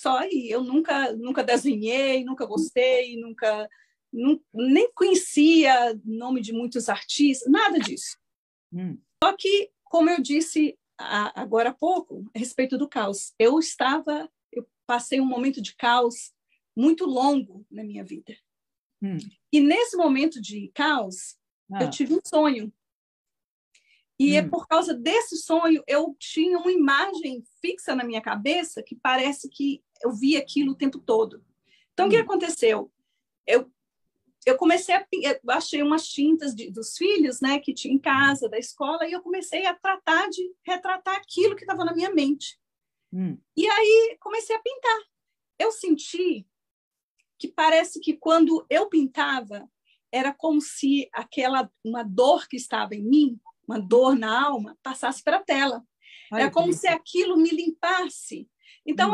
só aí. Eu nunca desenhei, nunca gostei, nem conhecia o nome de muitos artistas, nada disso. Só que, como eu disse agora há pouco, a respeito do caos, eu passei um momento de caos muito longo na minha vida. E nesse momento de caos, eu tive um sonho. E é por causa desse sonho, eu tinha uma imagem fixa na minha cabeça que parece que eu via aquilo o tempo todo. Então, o que aconteceu? Eu comecei eu achei umas tintas dos filhos, né, que tinha em casa, da escola, e eu comecei a tratar de retratar aquilo que estava na minha mente. E aí comecei a pintar. Eu senti que parece que quando eu pintava, era como se uma dor que estava em mim, uma dor na alma, passasse para a tela. Era como se aquilo me limpasse. Então,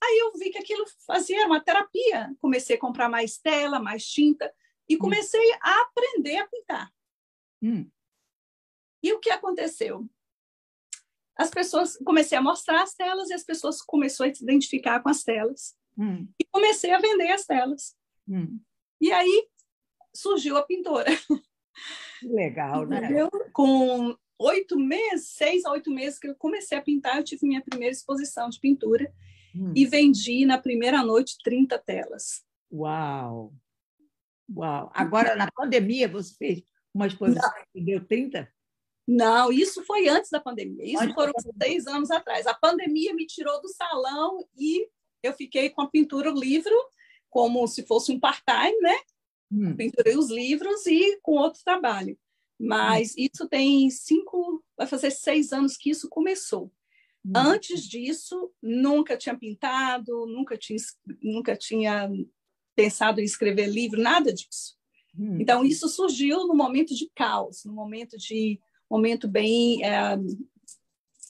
aí eu vi que aquilo fazia uma terapia. Comecei a comprar mais tela, mais tinta, e comecei a aprender a pintar. E o que aconteceu? Comecei a mostrar as telas e as pessoas começaram a se identificar com as telas. E comecei a vender as telas. E aí surgiu a pintora. Legal, né? Entendeu? Com 6 a 8 meses que eu comecei a pintar, eu tive minha primeira exposição de pintura e vendi na primeira noite 30 telas. Uau! Uau! Agora, na pandemia, você fez uma exposição que deu 30? Não, isso foi antes da pandemia. Isso foram 6 anos atrás. A pandemia me tirou do salão e eu fiquei com a pintura, o livro, como se fosse um part-time, né? Pinturei os livros e com outro trabalho. Mas isso vai fazer 6 anos que isso começou. Antes disso, nunca tinha pintado, nunca tinha pensado em escrever livro, nada disso. Então, isso surgiu no momento de caos, no momento bem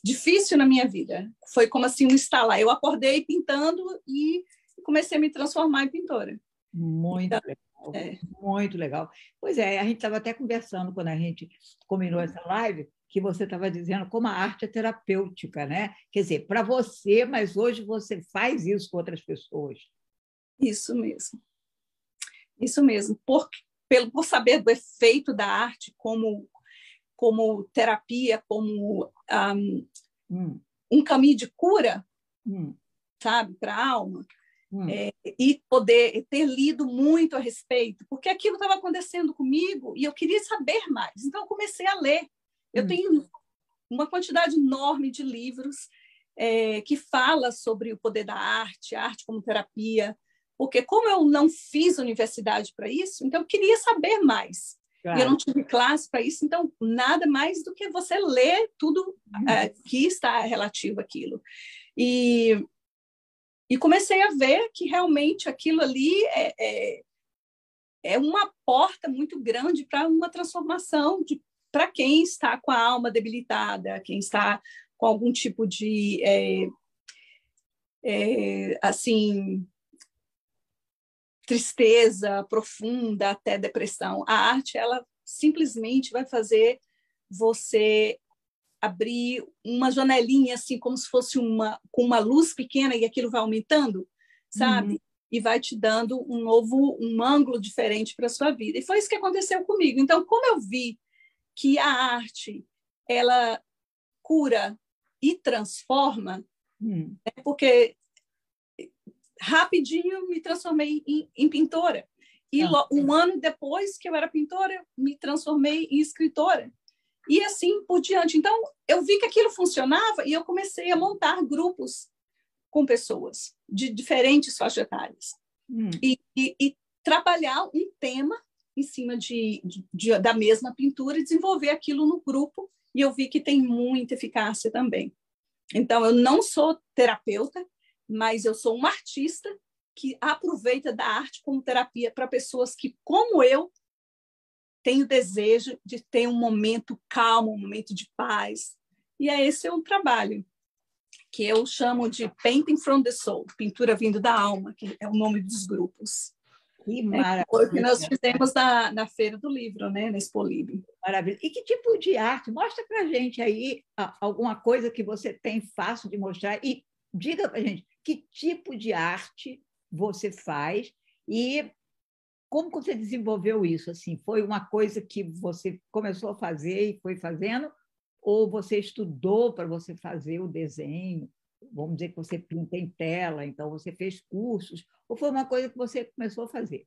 difícil na minha vida. Foi como assim um estalar. Eu acordei pintando e comecei a me transformar em pintora. Muito legal. Muito legal. Pois é, a gente estava até conversando quando a gente combinou essa live, que você estava dizendo como a arte é terapêutica, né? Quer dizer, para você, mas hoje você faz isso com outras pessoas. Isso mesmo. Isso mesmo. Por saber do efeito da arte como terapia, como um caminho de cura, sabe, para a alma. E poder ter lido muito a respeito, porque aquilo estava acontecendo comigo e eu queria saber mais. Então, eu comecei a ler. Eu tenho uma quantidade enorme de livros que fala sobre o poder da arte, a arte como terapia, porque como eu não fiz universidade para isso, então eu queria saber mais. Claro. E eu não tive classe para isso, então nada mais do que você ler tudo que está relativo àquilo. E comecei a ver que realmente aquilo ali é uma porta muito grande para uma transformação para quem está com a alma debilitada, quem está com algum tipo de assim, tristeza profunda, até depressão. A arte, ela simplesmente vai fazer você abrir uma janelinha, assim, como se fosse com uma luz pequena, e aquilo vai aumentando, sabe? E vai te dando um ângulo diferente para a sua vida. E foi isso que aconteceu comigo. Então, como eu vi que a arte, ela cura e transforma, porque rapidinho me transformei em pintora. E um ano depois que eu era pintora, eu me transformei em escritora. E assim por diante. Então, eu vi que aquilo funcionava e eu comecei a montar grupos com pessoas de diferentes faixas etárias. E trabalhar um tema em cima da mesma pintura e desenvolver aquilo no grupo. E eu vi que tem muita eficácia também. Então, eu não sou terapeuta, mas eu sou uma artista que aproveita da arte como terapia para pessoas que, como eu, tenho desejo de ter um momento calmo, um momento de paz. E esse é um trabalho que eu chamo de Painting from the Soul, pintura vindo da alma, que é o nome dos grupos. Que maravilha! Foi o que nós fizemos na Feira do Livro, né, na Expolib. Maravilha! E que tipo de arte? Mostra para a gente aí alguma coisa que você tem fácil de mostrar e diga para a gente que tipo de arte você faz e como você desenvolveu isso? Assim, foi uma coisa que você começou a fazer e foi fazendo, ou você estudou para você fazer o desenho? Vamos dizer que você pinta em tela, então você fez cursos, ou foi uma coisa que você começou a fazer?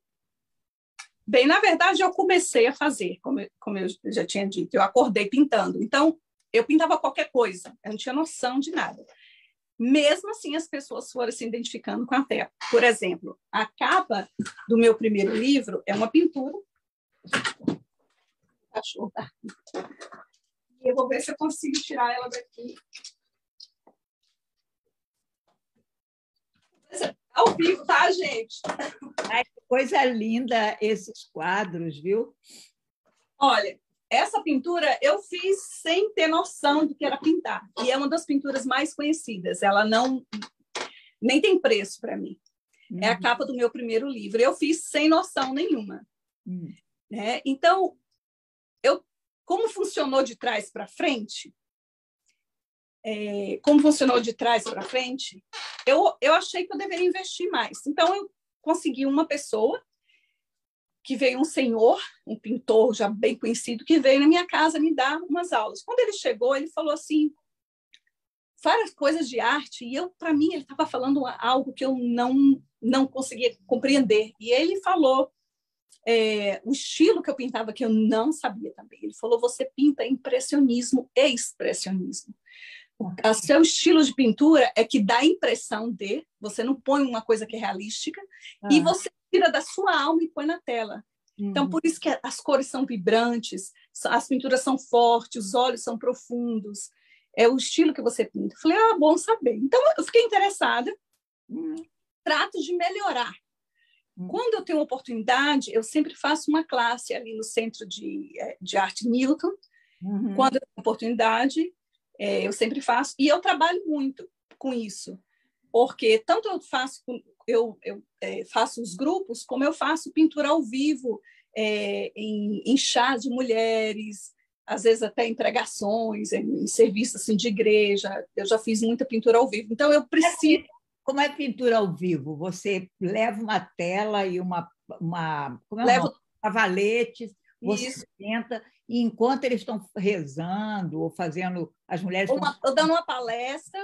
Bem, na verdade, eu comecei a fazer, como eu já tinha dito, eu acordei pintando. Então, eu pintava qualquer coisa, eu não tinha noção de nada. Mesmo assim, as pessoas foram se identificando com a tela. Por exemplo, a capa do meu primeiro livro é uma pintura. Cachorro. Eu vou ver se eu consigo tirar ela daqui. Ao vivo, tá, gente? Ai, que coisa linda esses quadros, viu? Olha, essa pintura eu fiz sem ter noção do que era pintar. E é uma das pinturas mais conhecidas. Ela nem tem preço para mim. É a capa do meu primeiro livro. Eu fiz sem noção nenhuma. Né? Então, como funcionou de trás para frente, eu achei que eu deveria investir mais. Então, eu consegui uma pessoa que veio, um senhor, um pintor já bem conhecido, que veio na minha casa me dar umas aulas. Quando ele chegou, ele falou assim, várias coisas de arte, e para mim, ele estava falando algo que eu não conseguia compreender. E ele falou o estilo que eu pintava, que eu não sabia também. Ele falou, você pinta impressionismo e expressionismo. O seu estilo de pintura é que dá a impressão de, você não põe uma coisa que é realística, e você tira da sua alma e põe na tela. Então, por isso que as cores são vibrantes, as pinturas são fortes, os olhos são profundos. É o estilo que você pinta. Eu falei, bom saber. Então, eu fiquei interessada, trato de melhorar. Quando eu tenho oportunidade, eu sempre faço uma classe ali no Centro de Arte Newton. Quando eu tenho oportunidade, eu sempre faço. E eu trabalho muito com isso, porque tanto eu faço os grupos, como eu faço pintura ao vivo em chás de mulheres, às vezes até em pregações, em serviços assim, de igreja. Eu já fiz muita pintura ao vivo. Então, eu preciso... Como é pintura ao vivo? Você leva uma tela e como é o nome? Cavaletes, você senta, e enquanto eles estão rezando ou fazendo, as mulheres estão dando uma palestra,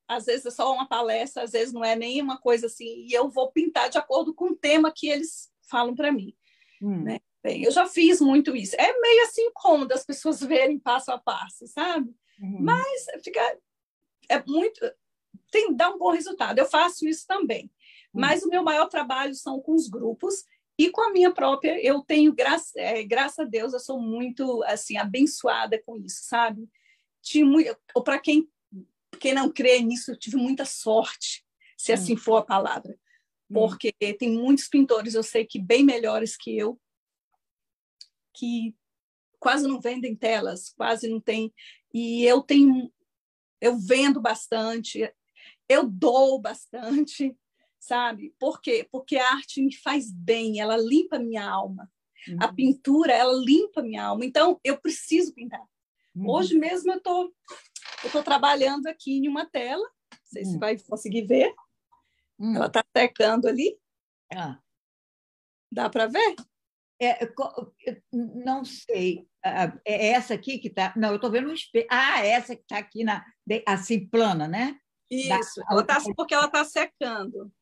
às vezes é só uma palestra, às vezes não é nem uma coisa assim, e eu vou pintar de acordo com o tema que eles falam para mim. Né? Bem, eu já fiz muito isso. É meio assim incômodo as pessoas verem passo a passo, sabe? Mas dá um bom resultado. Eu faço isso também. Mas o meu maior trabalho são com os grupos e com a minha própria. Eu tenho, graças a Deus, eu sou muito assim abençoada com isso, sabe? Para quem não crê nisso, eu tive muita sorte, se assim for a palavra. Porque tem muitos pintores, eu sei que bem melhores que eu, que quase não vendem telas, quase não tem. E eu vendo bastante, eu dou bastante, sabe? Por quê? Porque a arte me faz bem, ela limpa minha alma. A pintura, ela limpa minha alma. Então, eu preciso pintar. Hoje mesmo eu tô trabalhando aqui em uma tela, não sei se vai conseguir ver. Ela está secando ali. Dá para ver? Não sei. É essa aqui que está... Não, eu estou vendo um espelho. Essa que está aqui assim, plana, né? Isso, porque ela está secando.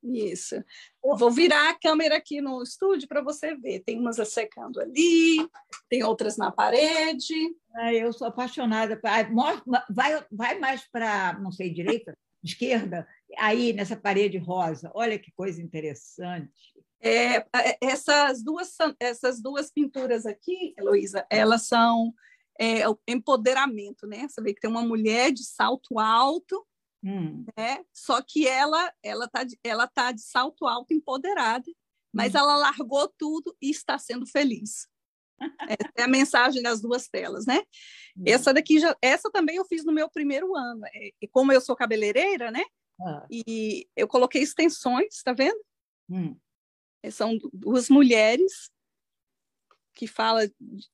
Isso. Vou virar a câmera aqui no estúdio para você ver. Tem umas secando ali, tem outras na parede. Eu sou apaixonada. Vai mais para, não sei, direita, esquerda, aí nessa parede rosa. Olha que coisa interessante. Essas duas pinturas aqui, Heloísa, elas são o empoderamento, né? Você vê que tem uma mulher de salto alto, né? Só que ela tá de salto alto, empoderada, mas ela largou tudo e está sendo feliz. Essa é a mensagem das duas telas, né? Essa também eu fiz no meu primeiro ano. E como eu sou cabeleireira, né? E eu coloquei extensões, tá vendo? São duas mulheres que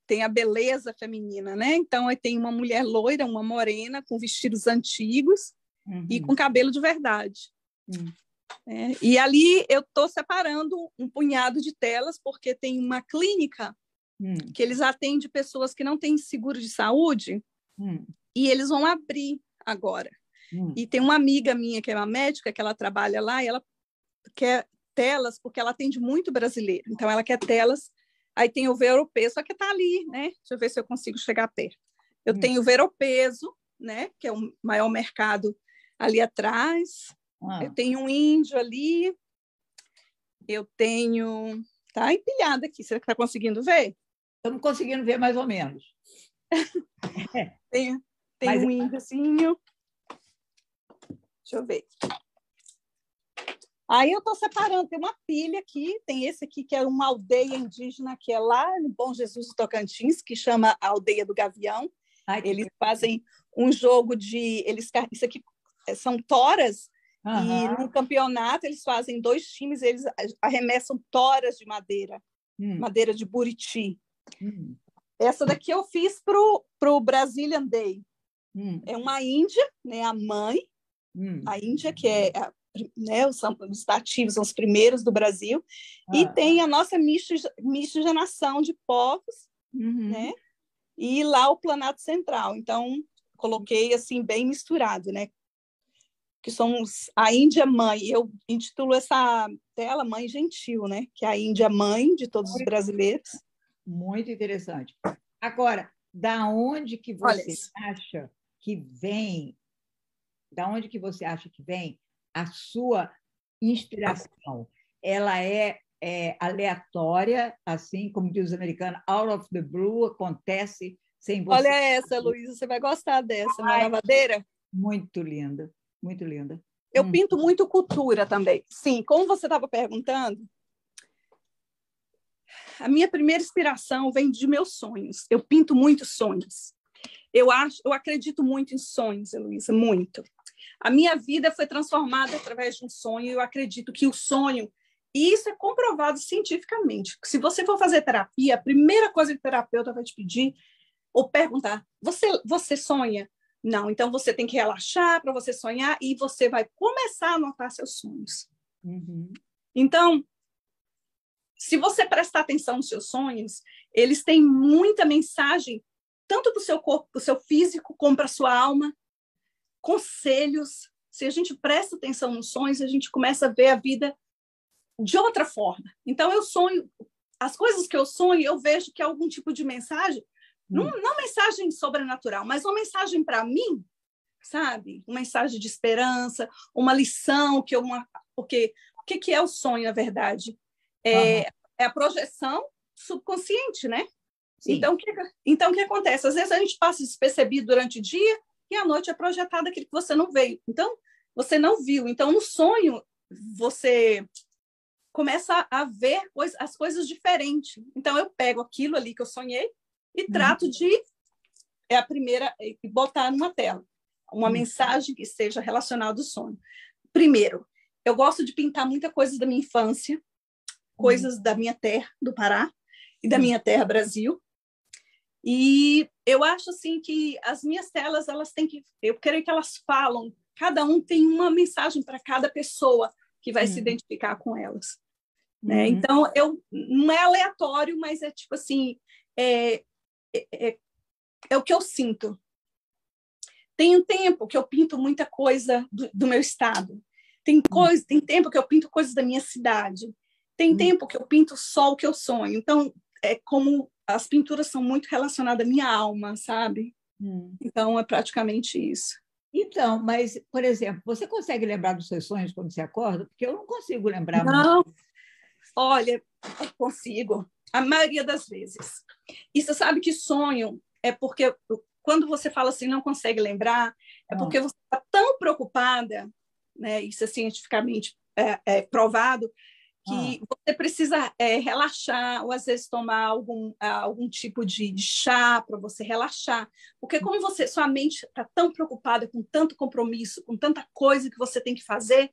tem a beleza feminina, né? Então, tem uma mulher loira, uma morena, com vestidos antigos, e com cabelo de verdade. E ali eu estou separando um punhado de telas, porque tem uma clínica que eles atendem pessoas que não têm seguro de saúde, e eles vão abrir agora. E tem uma amiga minha que é uma médica, que ela trabalha lá, e ela quer telas, porque ela atende muito brasileiro. Então, ela quer telas. Aí tem o Ver-o-Peso, só que está ali, né? Deixa eu ver se eu consigo chegar perto. Eu tenho o Ver-o-Peso, né? Que é o maior mercado ali atrás. Eu tenho um índio ali. Eu tenho... Tá empilhada aqui. Você está conseguindo ver? Estamos conseguindo ver mais ou menos. Tem um índiozinho. Deixa eu ver. Aí eu estou separando, tem uma pilha aqui, tem esse aqui que é uma aldeia indígena que é lá no Bom Jesus do Tocantins, que chama a Aldeia do Gavião. Eles fazem um jogo de... Isso aqui são toras, e no campeonato eles fazem 2 times, eles arremessam toras de madeira, madeira de buriti. Essa daqui eu fiz para o Brazilian Day. É uma índia, né, a mãe, a índia que é... né, os nativos são os primeiros do Brasil, e tem a nossa miscigenação de povos, né? E lá o Planalto Central. Então, coloquei assim, bem misturado, né? Que somos a Índia Mãe. Eu intitulo essa tela Mãe Gentil, né? Que é a Índia Mãe de todos os brasileiros. Muito interessante. Agora, da onde que você acha que vem? Da onde que você acha que vem a sua inspiração? Ela é aleatória, assim como diz os americanos, out of the blue, acontece sem você... Olha essa, Luísa, você vai gostar dessa, uma lavadeira. Muito linda, muito linda. Eu pinto muito cultura também. Sim, como você estava perguntando, a minha primeira inspiração vem de meus sonhos. Eu pinto muitos sonhos. Eu acredito muito em sonhos, Heloísa, muito. A minha vida foi transformada através de um sonho, e eu acredito que o sonho, e isso é comprovado cientificamente, se você for fazer terapia, a primeira coisa que o terapeuta vai te pedir ou perguntar, você sonha? Não, então você tem que relaxar para você sonhar e você vai começar a anotar seus sonhos. Então, se você prestar atenção nos seus sonhos, eles têm muita mensagem, tanto para o seu corpo, para o seu físico, como para a sua alma, conselhos. Se a gente presta atenção nos sonhos, a gente começa a ver a vida de outra forma. Então, eu sonho, as coisas que eu sonho, eu vejo que é algum tipo de mensagem, não mensagem sobrenatural, mas uma mensagem para mim, sabe? Uma mensagem de esperança, uma lição, porque o que é o sonho, na verdade? É a projeção subconsciente, né? Então, o que acontece? Às vezes a gente passa despercebido durante o dia, e à noite é projetado aquilo que você não veio. Então, você não viu. Então, no sonho, você começa a ver as coisas diferentes. Então, eu pego aquilo ali que eu sonhei e trato de botar numa tela. Uma mensagem que seja relacionada ao sonho. Primeiro, eu gosto de pintar muita coisa da minha infância, coisas da minha terra, do Pará, e da minha terra, Brasil. E eu acho assim que as minhas telas, eu creio que elas falam, cada um tem uma mensagem para cada pessoa que vai se identificar com elas. Né? Então, não é aleatório, mas é tipo assim, é o que eu sinto. Tem um tempo que eu pinto muita coisa do meu estado. Tem tempo que eu pinto coisas da minha cidade. Tem tempo que eu pinto só o que eu sonho. Então, é como as pinturas são muito relacionadas à minha alma, sabe? Então, é praticamente isso. Então, mas, por exemplo, você consegue lembrar dos seus sonhos quando você acorda? Porque eu não consigo lembrar não. muito. Olha, eu consigo, a maioria das vezes. E você sabe que sonho é porque, quando você fala assim, não consegue lembrar, é porque você está tão preocupada, né? Isso é cientificamente provado, que você precisa relaxar, ou às vezes tomar algum tipo de chá para você relaxar. Porque como sua mente está tão preocupada com tanto compromisso, com tanta coisa que você tem que fazer,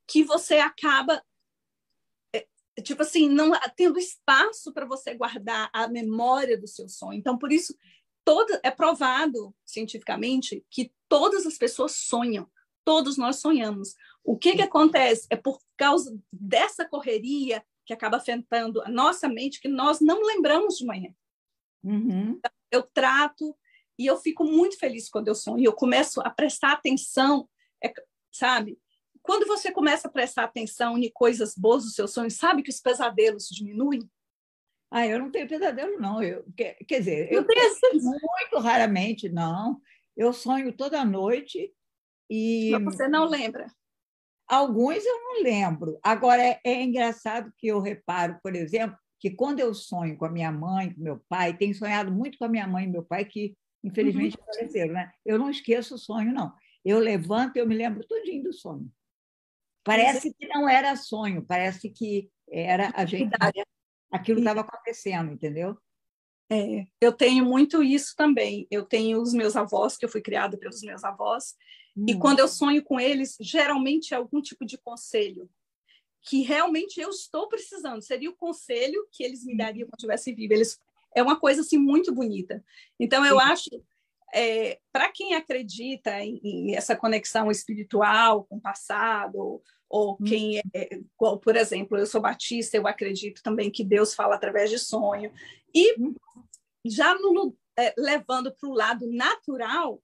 que você acaba, tipo assim, não tendo espaço para você guardar a memória do seu sonho. Então, por isso, é provado cientificamente que todas as pessoas sonham. Todos nós sonhamos. O que acontece? É por causa dessa correria que acaba afetando a nossa mente, que nós não lembramos de manhã. Uhum. Eu trato e eu fico muito feliz quando eu sonho. Eu começo a prestar atenção, sabe? Quando você começa a prestar atenção em coisas boas dos seus sonhos, sabe que os pesadelos diminuem? Eu não tenho pesadelo, não. Quer dizer, Não tem muito raramente, não. Eu sonho toda noite e Mas você não lembra? alguns eu não lembro. Agora, é engraçado que eu reparo, por exemplo, que quando eu sonho com a minha mãe, com meu pai, tenho sonhado muito com a minha mãe e meu pai, que infelizmente faleceram, né? Eu não esqueço o sonho, não. Eu levanto e eu me lembro tudinho do sonho. Parece que não era sonho, parece que era a gente, aquilo estava acontecendo, entendeu? Eu tenho muito isso também. Eu tenho os meus avós, que eu fui criada pelos meus avós, e quando eu sonho com eles, geralmente é algum tipo de conselho que realmente eu estou precisando. Seria o conselho que eles me dariam quando eu estivesse vivo. É uma coisa assim muito bonita. Então, eu acho, para quem acredita em essa conexão espiritual com o passado, ou quem igual, por exemplo, eu sou batista, eu acredito também que Deus fala através de sonho. E já levando para o lado natural,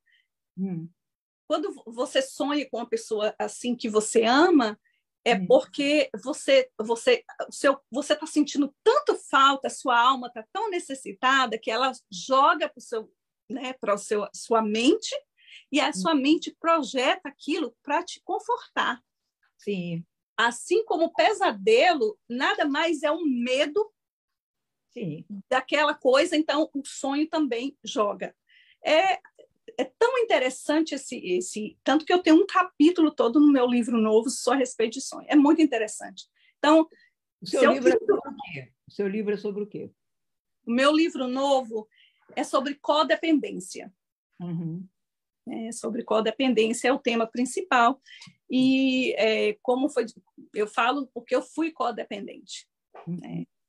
quando você sonha com uma pessoa assim que você ama, é porque você está sentindo tanto falta, a sua alma está tão necessitada que ela joga para sua mente, e a sua mente projeta aquilo para te confortar. Sim. Assim como o pesadelo nada mais é um medo daquela coisa, então o sonho também joga. É tão interessante tanto que eu tenho um capítulo todo no meu livro novo só a respeito de sonho. É muito interessante. Então, o seu livro é sobre o quê? O seu livro é sobre o quê? O meu livro novo é sobre codependência. Sobre codependência é o tema principal. E eu falo porque eu fui codependente.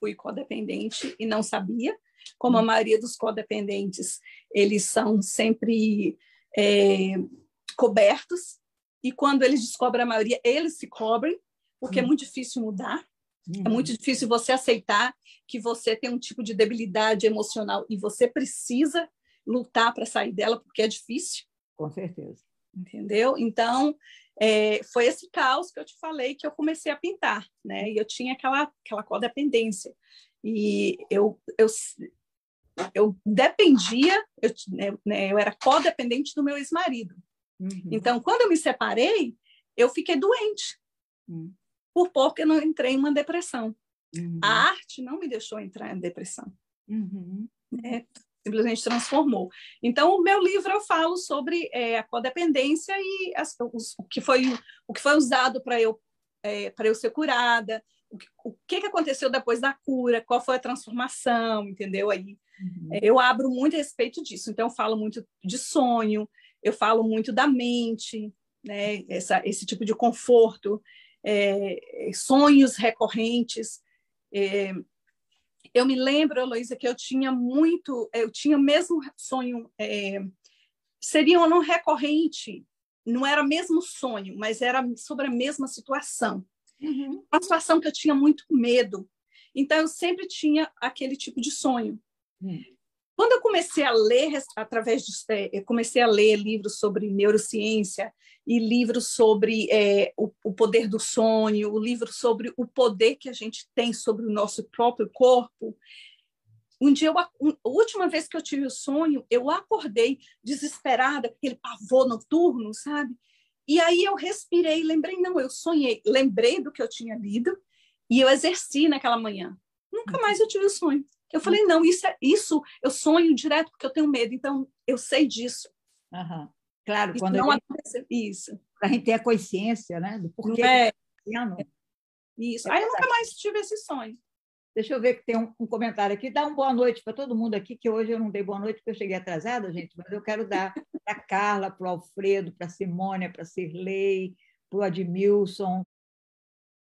Fui codependente e não sabia. Como a maioria dos codependentes, eles são sempre cobertos, e quando eles descobrem a maioria, eles se cobrem, porque é muito difícil mudar, é muito difícil você aceitar que você tem um tipo de debilidade emocional e você precisa lutar para sair dela, porque é difícil. Com certeza. Entendeu? Então, foi esse caos que eu te falei que eu comecei a pintar, né? E eu tinha aquela codependência. E eu dependia, eu era codependente do meu ex-marido. Então, quando eu me separei, eu fiquei doente, por pouco eu não entrei em uma depressão. A arte não me deixou entrar em depressão. Simplesmente transformou. Então, o meu livro eu falo sobre a codependência e o que foi usado para eu ser curada, o que aconteceu depois da cura, qual foi a transformação, entendeu? Aí eu abro muito a respeito disso. Então, eu falo muito de sonho, eu falo muito da mente, né? Esse tipo de conforto, sonhos recorrentes. Eu me lembro, Heloísa, que eu tinha o mesmo sonho, seria um não recorrente, não era mesmo sonho, mas era sobre a mesma situação. Uma situação que eu tinha muito medo. Então, eu sempre tinha aquele tipo de sonho. Quando eu comecei a ler, eu comecei a ler livros sobre neurociência e livros sobre o poder do sonho, o livro sobre o poder que a gente tem sobre o nosso próprio corpo. Um dia, a última vez que eu tive o sonho, eu acordei desesperada, aquele pavor noturno, sabe? E aí eu respirei, lembrei, não, eu sonhei, lembrei do que eu tinha lido e eu exerci naquela manhã. Nunca mais eu tive o sonho. Eu falei, não, isso eu sonho direto porque eu tenho medo, então eu sei disso. Claro, isso quando não aconteceu. Isso. A gente tem a consciência, né, do porquê. Isso. Aí eu nunca mais tive esse sonho. Deixa eu ver que tem um comentário aqui. Dá uma boa noite para todo mundo aqui, que hoje eu não dei boa noite porque eu cheguei atrasada, gente, mas eu quero dar para a Carla, para o Alfredo, para a Simônia, para a Cirlei, para o Admilson,